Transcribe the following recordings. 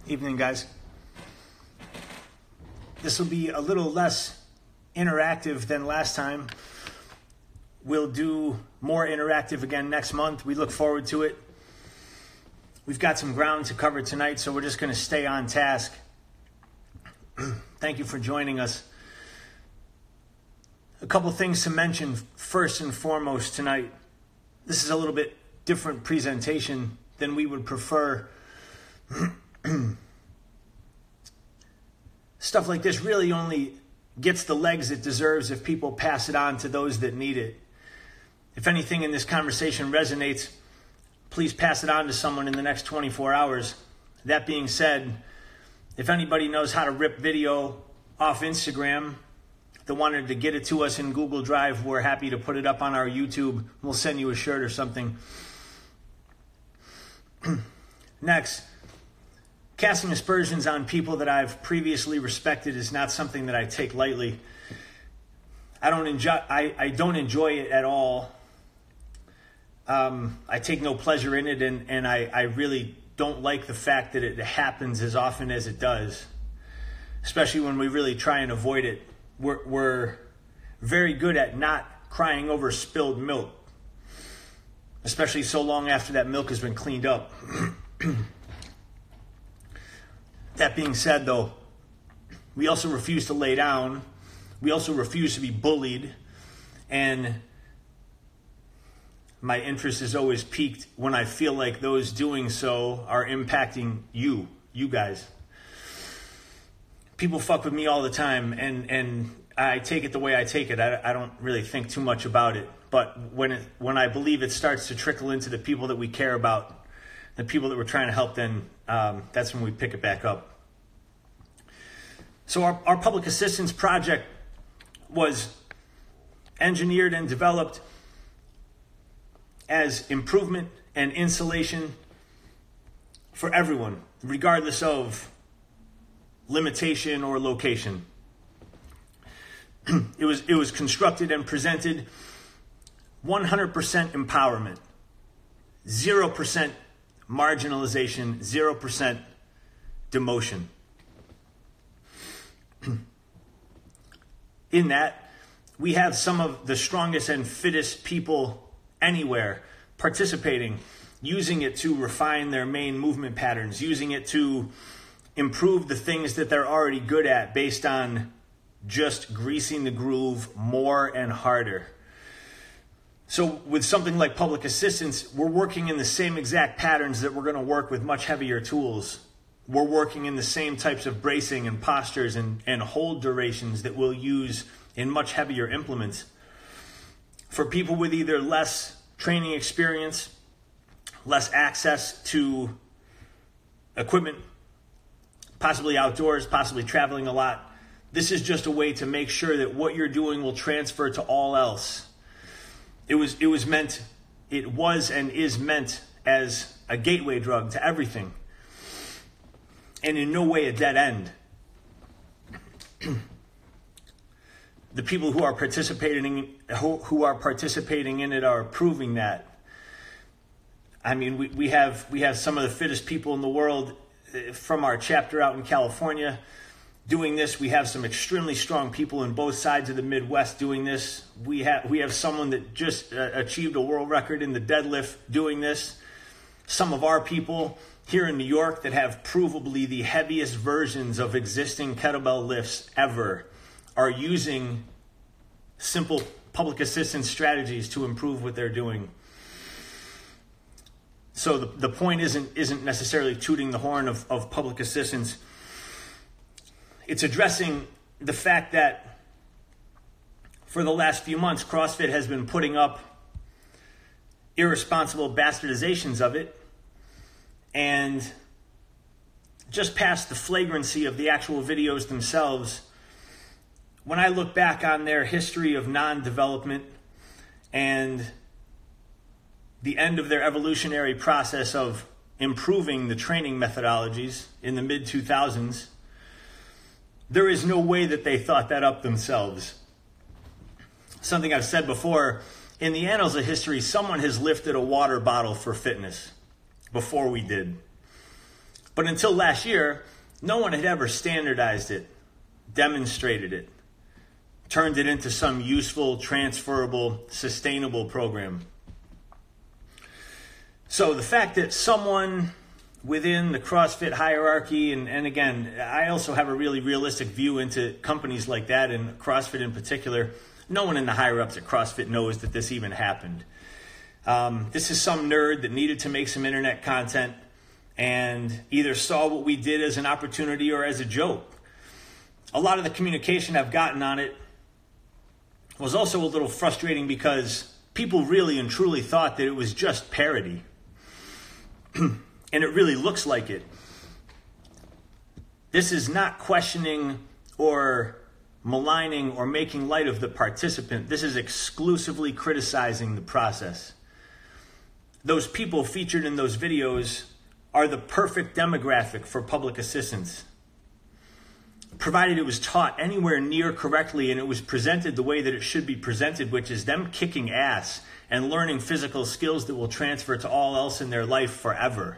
Evening, guys. This will be a little less interactive than last time. We'll do more interactive again next month. We look forward to it. We've got some ground to cover tonight, so we're just going to stay on task. Thank you for joining us. A couple things to mention first and foremost tonight. This is a little bit different presentation than we would prefer. Stuff like this really only gets the legs it deserves if people pass it on to those that need it. If anything in this conversation resonates, please pass it on to someone in the next 24 hours. That being said, if anybody knows how to rip video off Instagram, that wanted to get it to us in Google Drive, we're happy to put it up on our YouTube. We'll send you a shirt or something. Next, casting aspersions on people that I've previously respected is not something that I take lightly. I don't enjoy it at all. I take no pleasure in it, and I really don't like the fact that it happens as often as it does, especially when we really try and avoid it. We're very good at not crying over spilled milk, especially so long after that milk has been cleaned up. That being said, though, we also refuse to lay down. We also refuse to be bullied. And my interest is always piqued when I feel like those doing so are impacting you guys. People fuck with me all the time, and I take it the way I take it. I don't really think too much about it. But when I believe it starts to trickle into the people that we care about, the people that we're trying to help, then that's when we pick it back up. So our public assistance project was engineered and developed as improvement and insulation for everyone, regardless of limitation or location. It was constructed and presented 100% empowerment, 0% marginalization, 0% demotion. In that, we have some of the strongest and fittest people anywhere participating, using it to refine their main movement patterns, using it to improve the things that they're already good at based on just greasing the groove more and harder. So with something like public assistance, we're working in the same exact patterns that we're going to work with much heavier tools. We're working in the same types of bracing and postures and hold durations that we'll use in much heavier implements. For people with either less training experience, less access to equipment, possibly outdoors, possibly traveling a lot, this is just a way to make sure that what you're doing will transfer to all else. It was and is meant as a gateway drug to everything, and in no way a dead end. The people who are participating in it are proving that. I mean, we have some of the fittest people in the world from our chapter out in California doing this. We have some extremely strong people in both sides of the Midwest doing this. We have someone that just achieved a world record in the deadlift doing this. Some of our people here in New York that have provably the heaviest versions of existing kettlebell lifts ever are using simple public assistance strategies to improve what they're doing. So the point isn't necessarily tooting the horn of public assistance. It's addressing the fact that for the last few months, CrossFit has been putting up irresponsible bastardizations of it, and just past the flagrancy of the actual videos themselves, when I look back on their history of non-development and the end of their evolutionary process of improving the training methodologies in the mid-2000s, there is no way that they thought that up themselves. Something I've said before, in the annals of history, someone has lifted a water bottle for fitness before we did. But until last year, no one had ever standardized it, demonstrated it, turned it into some useful, transferable, sustainable program. So the fact that someone within the CrossFit hierarchy, and again, I also have a really realistic view into companies like that, and CrossFit in particular, no one in the higher ups at CrossFit knows that this even happened. This is some nerd that needed to make some internet content and either saw what we did as an opportunity or as a joke. A lot of the communication I've gotten on it was also a little frustrating because people really and truly thought that it was just parody. And it really looks like it. This is not questioning or maligning or making light of the participant. This is exclusively criticizing the process. Those people featured in those videos are the perfect demographic for public assistance, provided it was taught anywhere near correctly and it was presented the way that it should be presented, which is them kicking ass and learning physical skills that will transfer to all else in their life forever.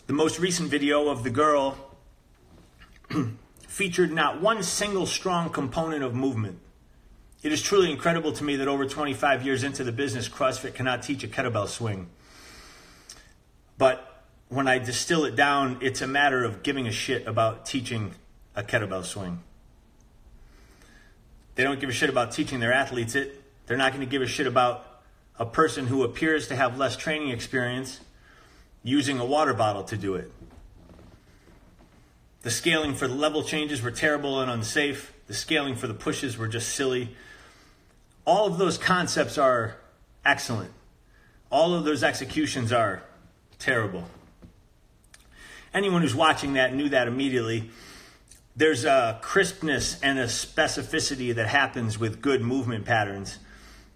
The most recent video of the girl featured not one single strong component of movement. It is truly incredible to me that over 25 years into the business, CrossFit cannot teach a kettlebell swing. But when I distill it down, it's a matter of giving a shit about teaching a kettlebell swing. They don't give a shit about teaching their athletes it. They're not going to give a shit about a person who appears to have less training experience using a water bottle to do it. The scaling for the level changes were terrible and unsafe. The scaling for the pushes were just silly. All of those concepts are excellent. All of those executions are terrible. Anyone who's watching that knew that immediately. There's a crispness and a specificity that happens with good movement patterns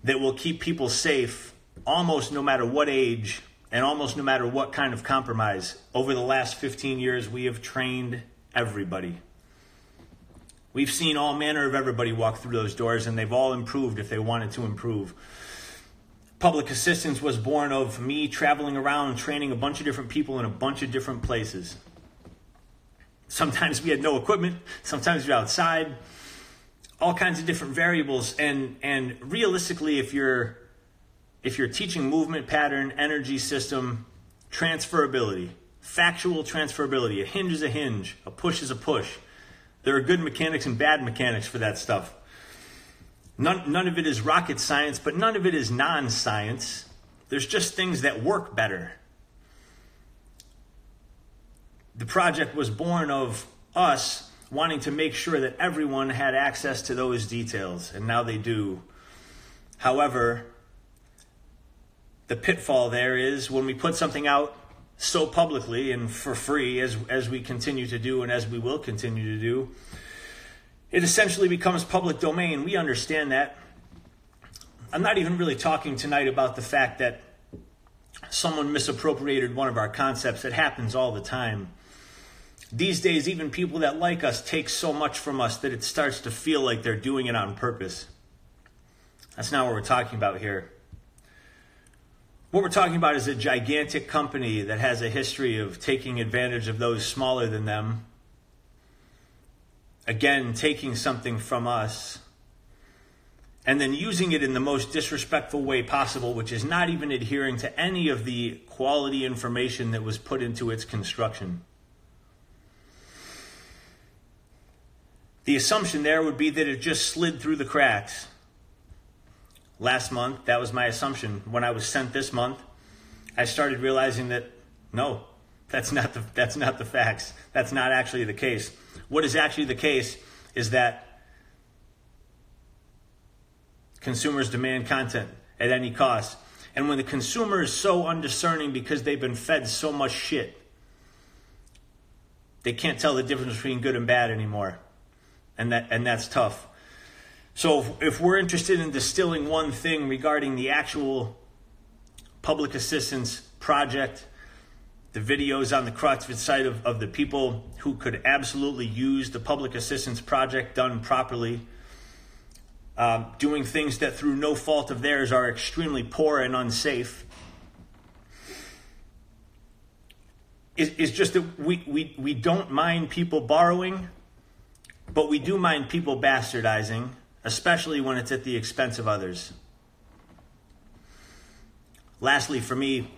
that will keep people safe almost no matter what age and almost no matter what kind of compromise. Over the last 15 years, we have trained everybody. We've seen all manner of everybody walk through those doors, and they've all improved if they wanted to improve. Public assistance was born of me traveling around training a bunch of different people in a bunch of different places. Sometimes we had no equipment, sometimes you're outside, all kinds of different variables. And realistically, if you're teaching movement pattern, energy system, transferability, factual transferability, a hinge is a hinge, a push is a push. There are good mechanics and bad mechanics for that stuff. None of it is rocket science, but none of it is non-science. There's just things that work better. The project was born of us wanting to make sure that everyone had access to those details, and now they do. However, the pitfall there is when we put something out so publicly and for free as we continue to do and as we will continue to do, it essentially becomes public domain. We understand that. I'm not even really talking tonight about the fact that someone misappropriated one of our concepts. It happens all the time. These days, even people that like us take so much from us that it starts to feel like they're doing it on purpose. That's not what we're talking about here. What we're talking about is a gigantic company that has a history of taking advantage of those smaller than them. Again, taking something from us and then using it in the most disrespectful way possible, which is not even adhering to any of the quality information that was put into its construction. The assumption there would be that it just slid through the cracks. Last month, that was my assumption. When I was sent this month, I started realizing that no, that's not the facts. That's not actually the case. What is actually the case is that consumers demand content at any cost. And when the consumer is so undiscerning because they've been fed so much shit, they can't tell the difference between good and bad anymore. And that's tough. So if we're interested in distilling one thing regarding the actual public assistance project, the videos on the CrossFit site of the people who could absolutely use the public assistance project done properly, doing things that through no fault of theirs are extremely poor and unsafe. is just that we don't mind people borrowing, but we do mind people bastardizing, especially when it's at the expense of others. Lastly, for me,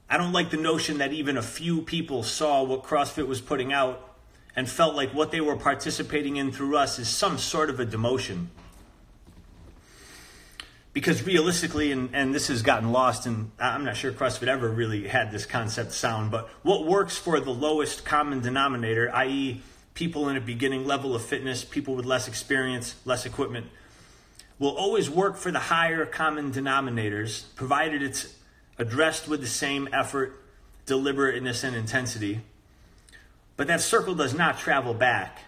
I don't like the notion that even a few people saw what CrossFit was putting out and felt like what they were participating in through us is some sort of a demotion. Because realistically, and this has gotten lost, and I'm not sure CrossFit ever really had this concept sound, but what works for the lowest common denominator, i.e. people in a beginning level of fitness, people with less experience, less equipment, will always work for the higher common denominators, provided it's addressed with the same effort, deliberateness, and intensity. But that circle does not travel back.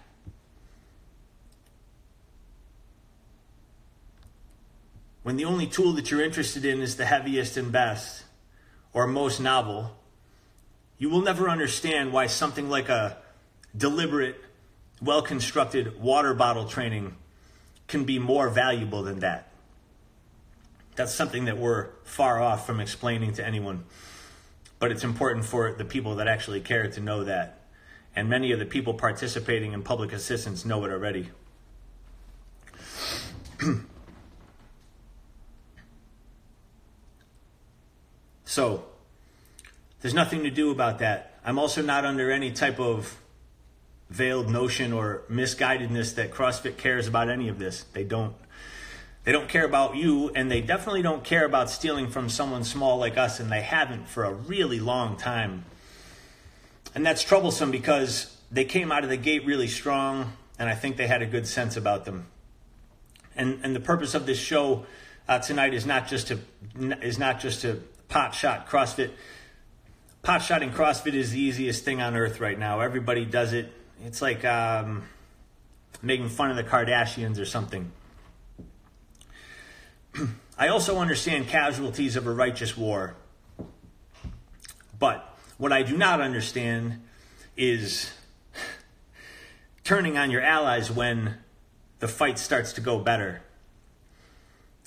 When the only tool that you're interested in is the heaviest and best, or most novel, you will never understand why something like a deliberate, well-constructed water bottle training can be more valuable than that. That's something that we're far off from explaining to anyone. But it's important for the people that actually care to know that. And many of the people participating in public assistance know it already. So, there's nothing to do about that. I'm also not under any type of veiled notion or misguidedness that CrossFit cares about any of this. They don't care about you, and they definitely don't care about stealing from someone small like us, and they haven't for a really long time. And that's troublesome because they came out of the gate really strong, and I think they had a good sense about them. And the purpose of this show tonight is not just to potshot CrossFit. Potshotting CrossFit is the easiest thing on earth right now. Everybody does it. It's like making fun of the Kardashians or something. I also understand casualties of a righteous war. But what I do not understand is turning on your allies when the fight starts to go better.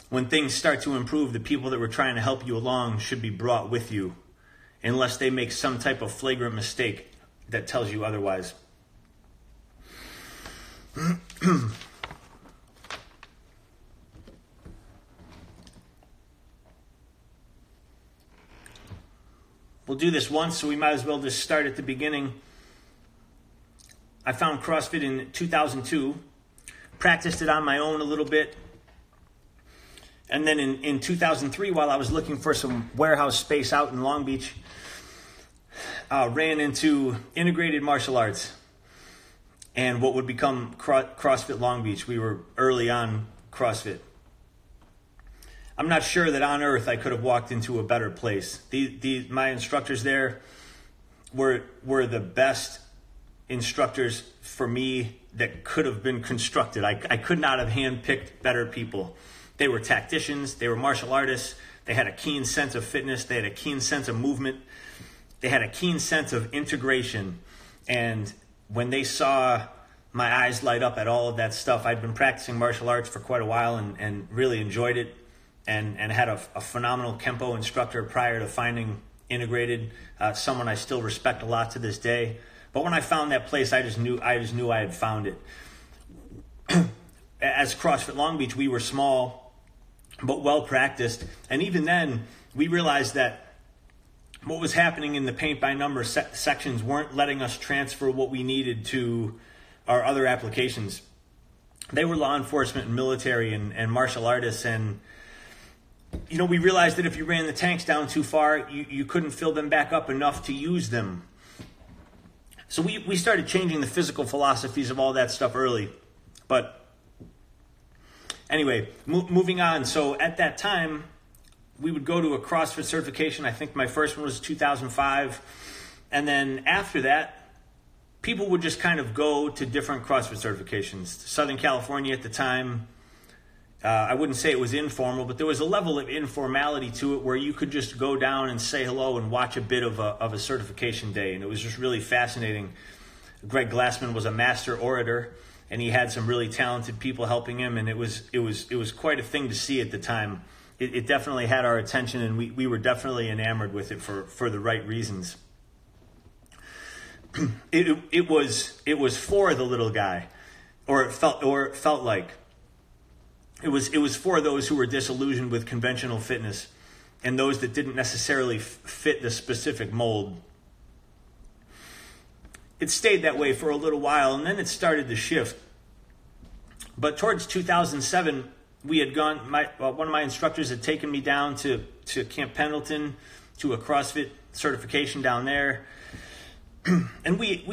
When things start to improve, the people that were trying to help you along should be brought with you, unless they make some type of flagrant mistake that tells you otherwise. We'll do this once, so we might as well just start at the beginning. I found CrossFit in 2002, practiced it on my own a little bit, and then in 2003, while I was looking for some warehouse space out in Long Beach, ran into integrated martial arts and what would become CrossFit Long Beach. We were early on CrossFit. I'm not sure that on earth I could have walked into a better place. My instructors there were the best instructors for me that could have been constructed. I could not have handpicked better people. They were tacticians, they were martial artists, they had a keen sense of fitness, they had a keen sense of movement, they had a keen sense of integration. And when they saw my eyes light up at all of that stuff, I'd been practicing martial arts for quite a while and really enjoyed it. And had a phenomenal Kempo instructor prior to finding integrated, someone I still respect a lot to this day. But when I found that place, I just knew I had found it. As CrossFit Long Beach, we were small, but well practiced. And even then, we realized that what was happening in the paint by number sections weren't letting us transfer what we needed to our other applications. They were law enforcement and military and martial artists, and we realized that if you ran the tanks down too far, you couldn't fill them back up enough to use them. So we started changing the physical philosophies of all that stuff early. But anyway, moving on. So at that time, we would go to a CrossFit certification. I think my first one was 2005. And then after that, people would just kind of go to different CrossFit certifications. Southern California at the time, I wouldn't say it was informal, but there was a level of informality to it where you could just go down and say hello and watch a bit of a certification day. And it was just really fascinating. Greg Glassman was a master orator, and he had some really talented people helping him. And it was quite a thing to see at the time. It definitely had our attention, and we were definitely enamored with it for the right reasons. it was for the little guy, or it felt like it was for those who were disillusioned with conventional fitness and those that didn't necessarily fit the specific mold. It stayed that way for a little while, and then it started to shift. But towards 2007, we had gone. One of my instructors had taken me down to Camp Pendleton to a CrossFit certification down there, and we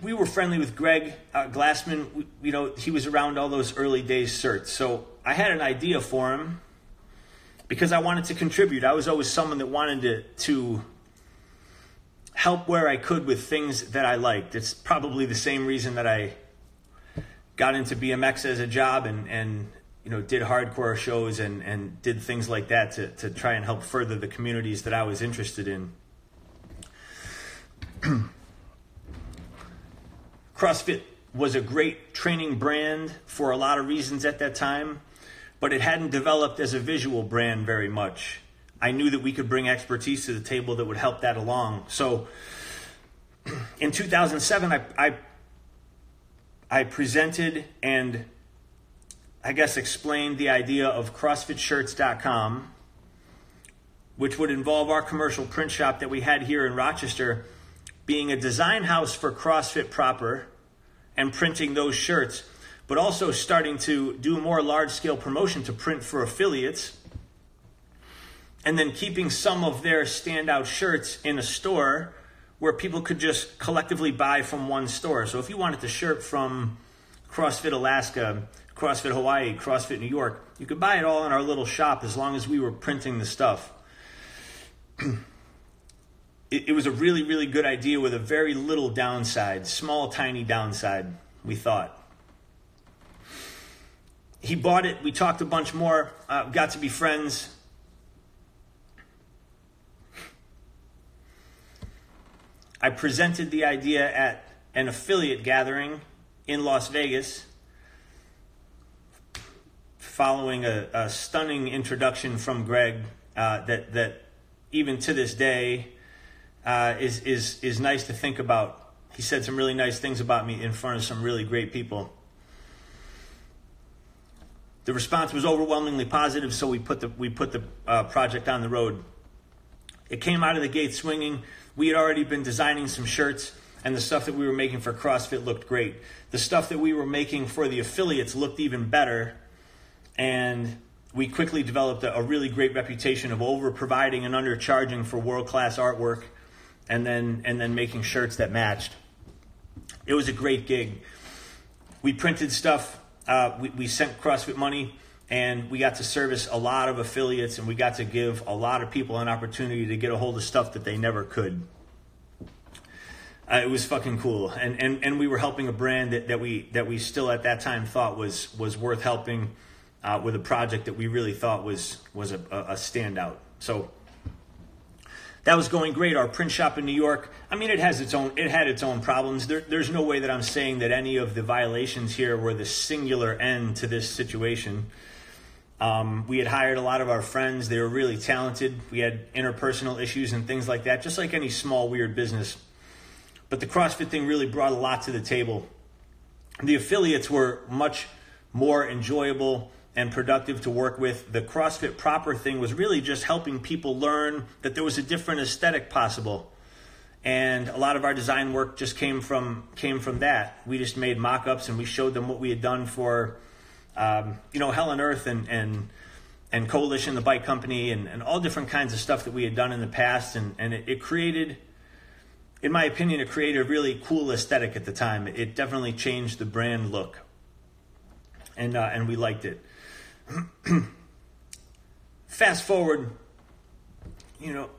were friendly with Greg Glassman. He was around all those early days certs, so I had an idea for him because I wanted to contribute. I was always someone that wanted to help where I could with things that I liked. It's probably the same reason that I got into BMX as a job and did hardcore shows and did things like that to try and help further the communities that I was interested in. CrossFit was a great training brand for a lot of reasons at that time, but it hadn't developed as a visual brand very much. I knew that we could bring expertise to the table that would help that along. So in 2007, I presented and I guess explained the idea of CrossFitShirts.com, which would involve our commercial print shop that we had here in Rochester being a design house for CrossFit proper and printing those shirts, but also starting to do more large-scale promotion to print for affiliates, and then keeping some of their standout shirts in a store where people could just collectively buy from one store. So if you wanted the shirt from CrossFit Alaska, CrossFit Hawaii, CrossFit New York, you could buy it all in our little shop as long as we were printing the stuff. It was a really, really good idea with a very little downside, small, tiny downside, we thought. He bought it. We talked a bunch more, got to be friends. I presented the idea at an affiliate gathering in Las Vegas following a stunning introduction from Greg that even to this day is nice to think about. He said some really nice things about me in front of some really great people. The response was overwhelmingly positive, so we put the project on the road. It came out of the gate swinging. We had already been designing some shirts, and the stuff that we were making for CrossFit looked great. The stuff that we were making for the affiliates looked even better, and we quickly developed a really great reputation of over-providing and undercharging for world-class artwork, and then making shirts that matched. It was a great gig. We printed stuff. We sent CrossFit money, and we got to service a lot of affiliates, and we got to give a lot of people an opportunity to get a hold of stuff that they never could. It was fucking cool, and we were helping a brand that we still at that time thought was worth helping with a project that we really thought was a standout. So that was going great. Our print shop in New York, I mean, it had its own problems. There's no way that I'm saying that any of the violations here were the singular end to this situation. We had hired a lot of our friends. They were really talented. We had interpersonal issues and things like that, just like any small, weird business. But the CrossFit thing really brought a lot to the table. The affiliates were much more enjoyable and productive to work with. The CrossFit proper thing was really just helping people learn that there was a different aesthetic possible. And a lot of our design work just came from that. We just made mock-ups and we showed them what we had done for Hell on Earth and Coalition, the bike company, and all different kinds of stuff that we had done in the past. And it created, in my opinion, it created a really cool aesthetic at the time. It definitely changed the brand look. And we liked it. Fast forward,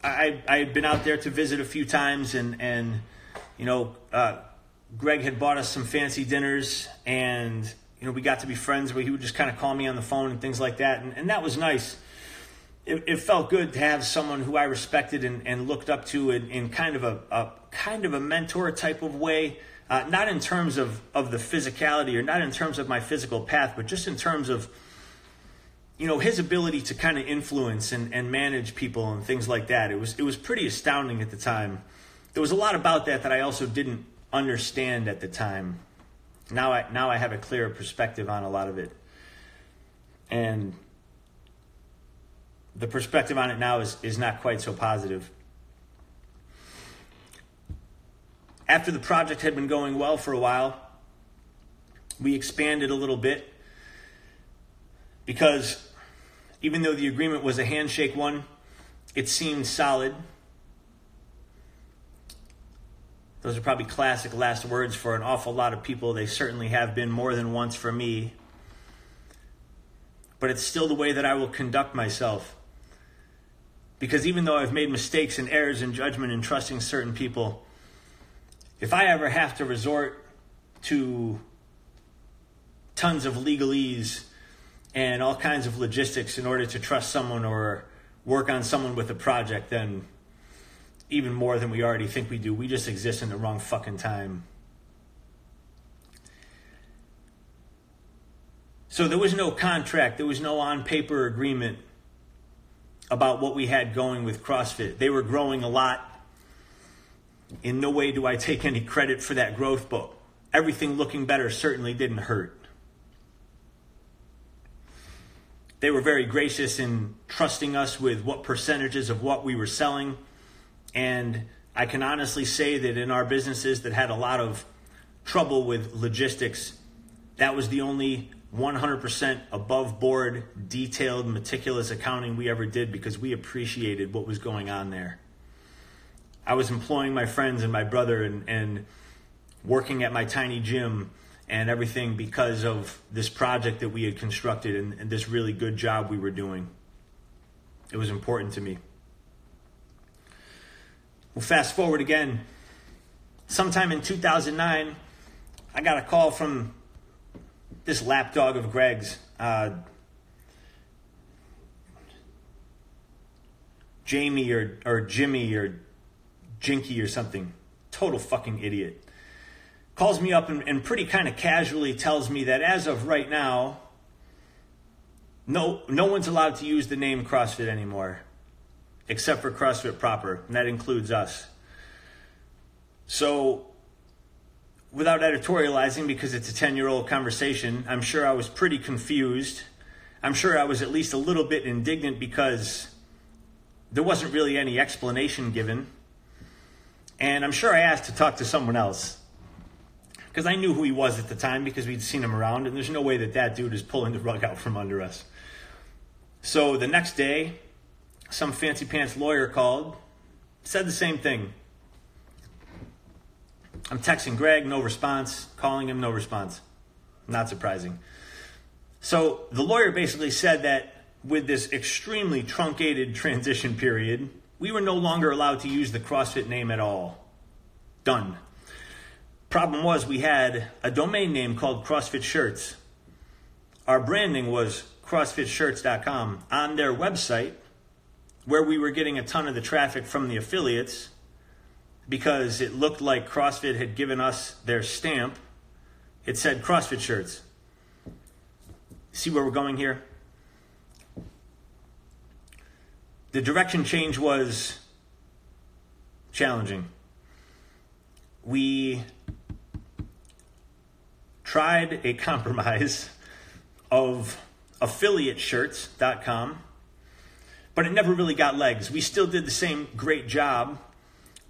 I had been out there to visit a few times, and Greg had bought us some fancy dinners, and we got to be friends where he would just kind of call me on the phone and things like that, and that was nice. It felt good to have someone who I respected and looked up to in kind of a mentor type of way, not in terms of the physicality or not in terms of my physical path, but just in terms of his ability to kind of influence and manage people and things like that. It was pretty astounding at the time. There was a lot about that I also didn't understand at the time. Now I have a clearer perspective on a lot of it. And the perspective on it now is not quite so positive. After the project had been going well for a while, we expanded a little bit because even though the agreement was a handshake one, it seemed solid. Those are probably classic last words for an awful lot of people. They certainly have been more than once for me. But it's still the way that I will conduct myself. Because even though I've made mistakes and errors in judgment in trusting certain people, if I ever have to resort to tons of legalese and all kinds of logistics in order to trust someone or work on someone with a project, then even more than we already think we do, we just exist in the wrong fucking time. So there was no contract, there was no on-paper agreement about what we had going with CrossFit. They were growing a lot. In no way do I take any credit for that growth, but everything looking better certainly didn't hurt. They were very gracious in trusting us with what percentages of what we were selling. And I can honestly say that in our businesses that had a lot of trouble with logistics, that was the only 100% above board, detailed, meticulous accounting we ever did because we appreciated what was going on there. I was employing my friends and my brother and working at my tiny gym and everything because of this project that we had constructed and this really good job we were doing. It was important to me. Well, fast forward again. Sometime in 2009, I got a call from this lapdog of Greg's, Jamie or Jimmy or Jinky or something. Total fucking idiot. Calls me up and pretty kind of casually tells me that as of right now, no one's allowed to use the name CrossFit anymore, except for CrossFit proper, and that includes us. So, without editorializing, because it's a 10-year-old conversation, I'm sure I was pretty confused. I'm sure I was at least a little bit indignant because there wasn't really any explanation given. And I'm sure I asked to talk to someone else because I knew who he was at the time because we'd seen him around, and there's no way that dude is pulling the rug out from under us. So the next day, some fancy pants lawyer called, said the same thing. I'm texting Greg, no response. Calling him, no response. Not surprising. So the lawyer basically said that with this extremely truncated transition period, we were no longer allowed to use the CrossFit name at all. Done. Problem was we had a domain name called CrossFit Shirts. Our branding was CrossFitShirts.com. On their website, where we were getting a ton of the traffic from the affiliates, because it looked like CrossFit had given us their stamp, it said CrossFit Shirts. See where we're going here? The direction change was challenging. We tried a compromise of affiliateshirts.com, but it never really got legs. We still did the same great job,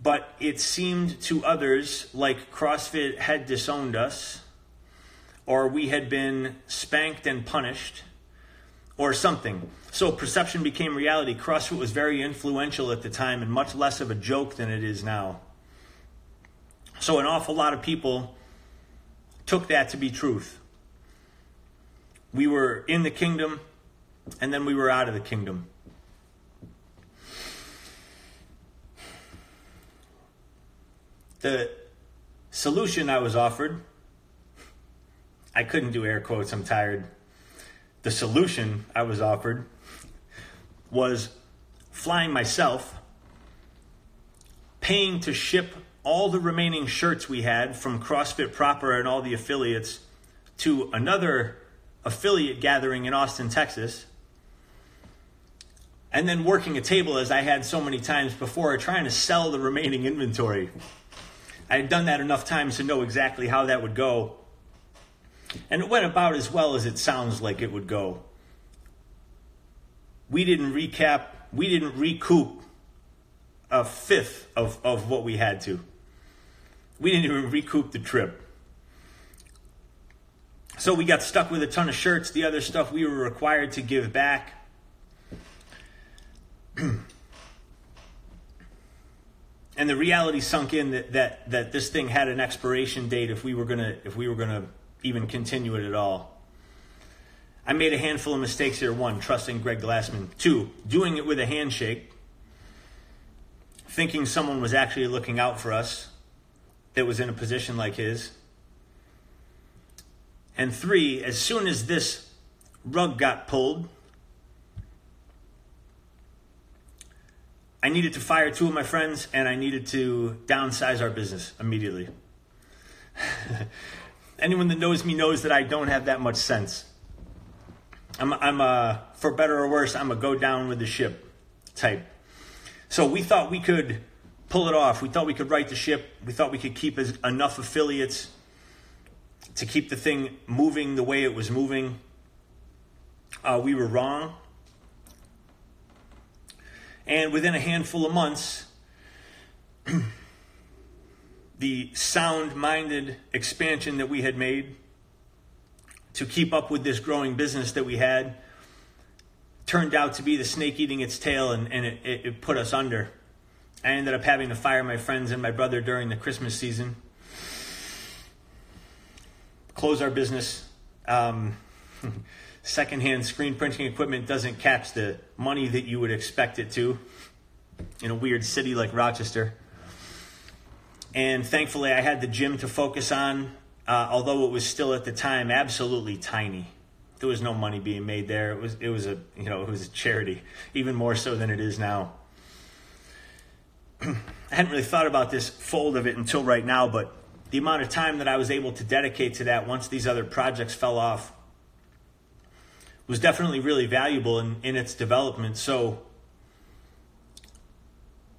but it seemed to others like CrossFit had disowned us, or we had been spanked and punished, or something. So perception became reality. CrossFit was very influential at the time and much less of a joke than it is now. So an awful lot of people took that to be truth. We were in the kingdom, and then we were out of the kingdom. The solution I was offered, I couldn't do air quotes, I'm tired. The solution I was offered was flying myself, paying to ship all the remaining shirts we had from CrossFit proper and all the affiliates to another affiliate gathering in Austin, Texas, and then working a table as I had so many times before, trying to sell the remaining inventory. I had done that enough times to know exactly how that would go. And it went about as well as it sounds like it would go. We didn't recoup a fifth of what we had to. We didn't even recoup the trip. So we got stuck with a ton of shirts, the other stuff we were required to give back. And the reality sunk in that this thing had an expiration date if we were gonna even continue it at all. I made a handful of mistakes here. 1, trusting Greg Glassman. 2, doing it with a handshake, thinking someone was actually looking out for us that was in a position like his. And 3, as soon as this rug got pulled, I needed to fire 2 of my friends, and I needed to downsize our business immediately. Anyone that knows me knows that I don't have that much sense. I'm for better or worse, I'm a go down with the ship type. So we thought we could pull it off. We thought we could right the ship. We thought we could keep enough affiliates to keep the thing moving the way it was moving. We were wrong. And within a handful of months, the sound-minded expansion that we had made to keep up with this growing business that we had turned out to be the snake eating its tail, and it put us under. I ended up having to fire my friends and my brother during the Christmas season, close our business. Secondhand screen printing equipment doesn't catch the money that you would expect it to in a weird city like Rochester. And thankfully I had the gym to focus on, although it was still at the time absolutely tiny. There was no money being made there. It was a charity, even more so than it is now. I hadn't really thought about this fold of it until right now, but the amount of time that I was able to dedicate to that once these other projects fell off was definitely really valuable in its development. So,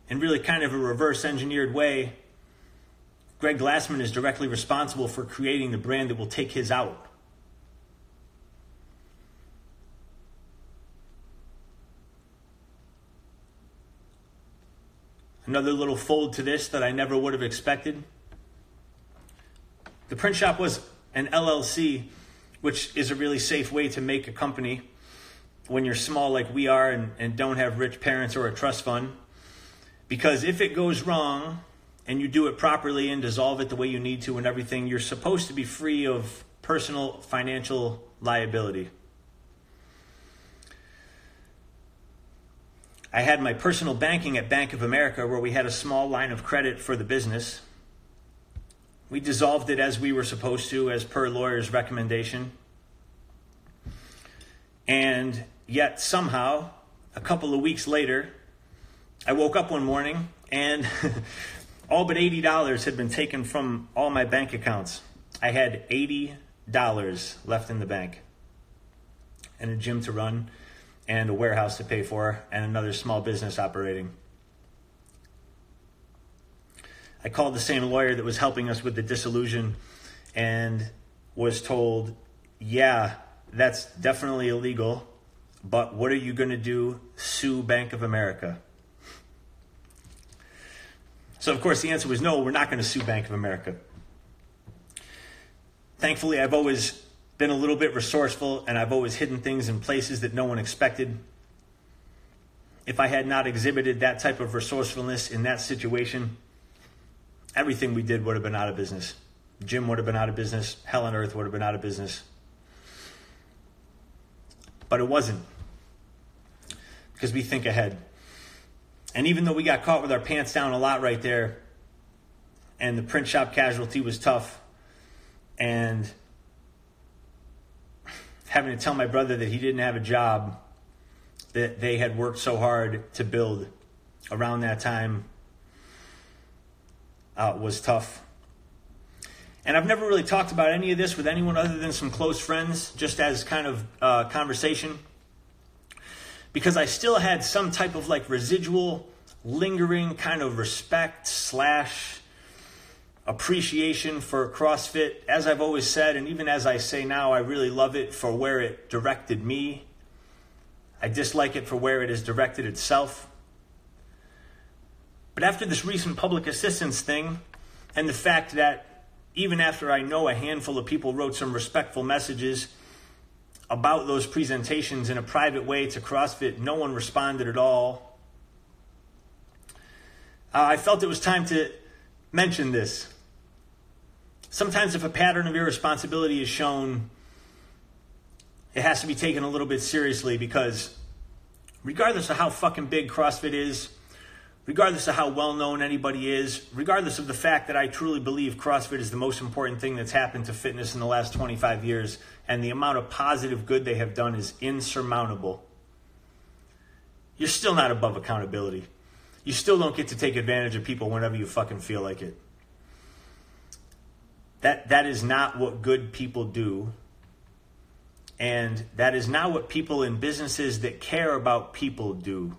in really kind of a reverse engineered way, Greg Glassman is directly responsible for creating the brand that will take his out. Another little fold to this that I never would have expected. The print shop was an LLC, which is a really safe way to make a company when you're small like we are and don't have rich parents or a trust fund. Because if it goes wrong and you do it properly and dissolve it the way you need to and everything, you're supposed to be free of personal financial liability. I had my personal banking at Bank of America, where we had a small line of credit for the business. We dissolved it as we were supposed to, as per lawyer's recommendation. And yet somehow, a couple of weeks later, I woke up one morning and all but $80 had been taken from all my bank accounts. I had $80 left in the bank, and a gym to run, and a warehouse to pay for, and another small business operating. I called the same lawyer that was helping us with the dissolution and was told, yeah, that's definitely illegal, but what are you going to do? Sue Bank of America? So, of course, the answer was no, we're not going to sue Bank of America. Thankfully, I've always been a little bit resourceful, and I've always hidden things in places that no one expected. If I had not exhibited that type of resourcefulness in that situation, everything we did would have been out of business. Gym would have been out of business. Hell on Earth would have been out of business. But it wasn't, because we think ahead. And even though we got caught with our pants down a lot right there, and the print shop casualty was tough, and having to tell my brother that he didn't have a job that they had worked so hard to build around that time was tough. And I've never really talked about any of this with anyone other than some close friends, just as kind of conversation, because I still had some type of like residual, lingering kind of respect / appreciation for CrossFit. As I've always said, and even as I say now, I really love it for where it directed me. I dislike it for where it has directed itself. But after this recent public assistance thing, and the fact that even after I know a handful of people wrote some respectful messages about those presentations in a private way to CrossFit, no one responded at all. I felt it was time to mention this. Sometimes if a pattern of irresponsibility is shown, it has to be taken a little bit seriously, because regardless of how fucking big CrossFit is, regardless of how well-known anybody is, regardless of the fact that I truly believe CrossFit is the most important thing that's happened to fitness in the last 25 years, and the amount of positive good they have done is insurmountable, you're still not above accountability. You still don't get to take advantage of people whenever you fucking feel like it. That is not what good people do. And that is not what people in businesses that care about people do.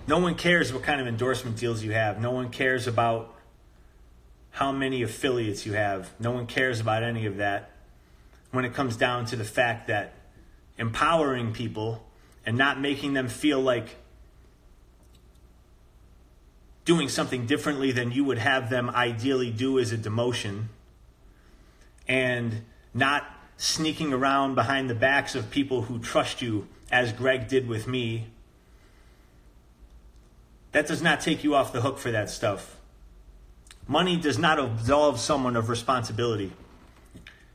No one cares what kind of endorsement deals you have. No one cares about how many affiliates you have. No one cares about any of that when it comes down to the fact that empowering people and not making them feel like doing something differently than you would have them ideally do is a demotion, and not sneaking around behind the backs of people who trust you, as Greg did with me, that does not take you off the hook for that stuff. Money does not absolve someone of responsibility.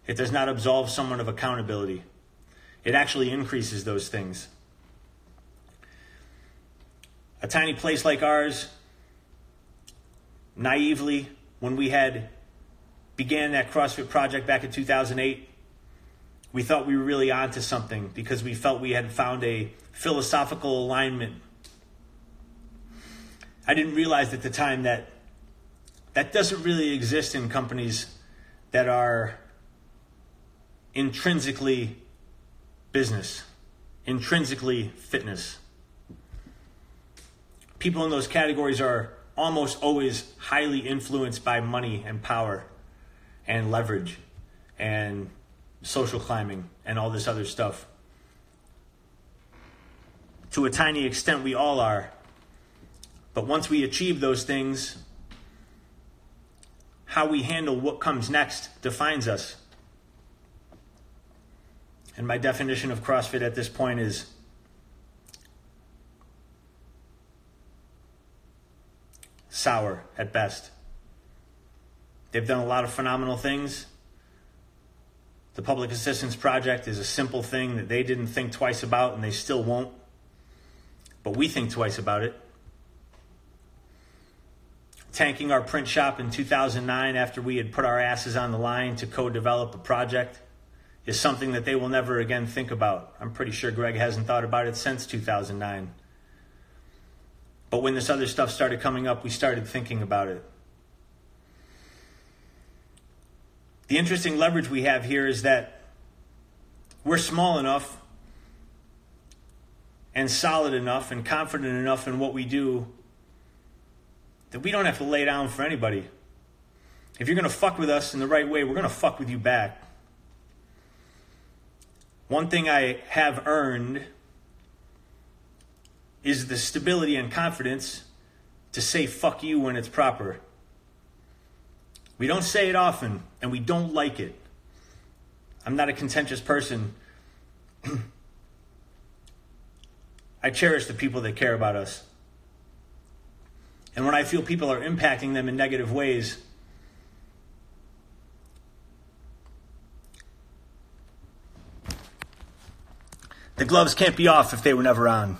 It does not absolve someone of accountability. It actually increases those things. A tiny place like ours, naively, when we had began that CrossFit project back in 2008, we thought we were really onto something because we felt we had found a philosophical alignment. I didn't realize at the time that that doesn't really exist in companies that are intrinsically business, intrinsically fitness. People in those categories are almost always highly influenced by money and power and leverage and social climbing and all this other stuff. To a tiny extent, we all are. But once we achieve those things, how we handle what comes next defines us. And my definition of CrossFit at this point is sour at best. They've done a lot of phenomenal things. The Public Assistance Project is a simple thing that they didn't think twice about, and they still won't. But we think twice about it. Tanking our print shop in 2009 after we had put our asses on the line to co-develop a project is something that they will never again think about. I'm pretty sure Greg hasn't thought about it since 2009. But when this other stuff started coming up, we started thinking about it. The interesting leverage we have here is that we're small enough and solid enough and confident enough in what we do that we don't have to lay down for anybody. If you're going to fuck with us in the right way, we're going to fuck with you back. One thing I have earned is the stability and confidence to say fuck you when it's proper. We don't say it often, and we don't like it. I'm not a contentious person. I cherish the people that care about us. And when I feel people are impacting them in negative ways, the gloves can't be off if they were never on.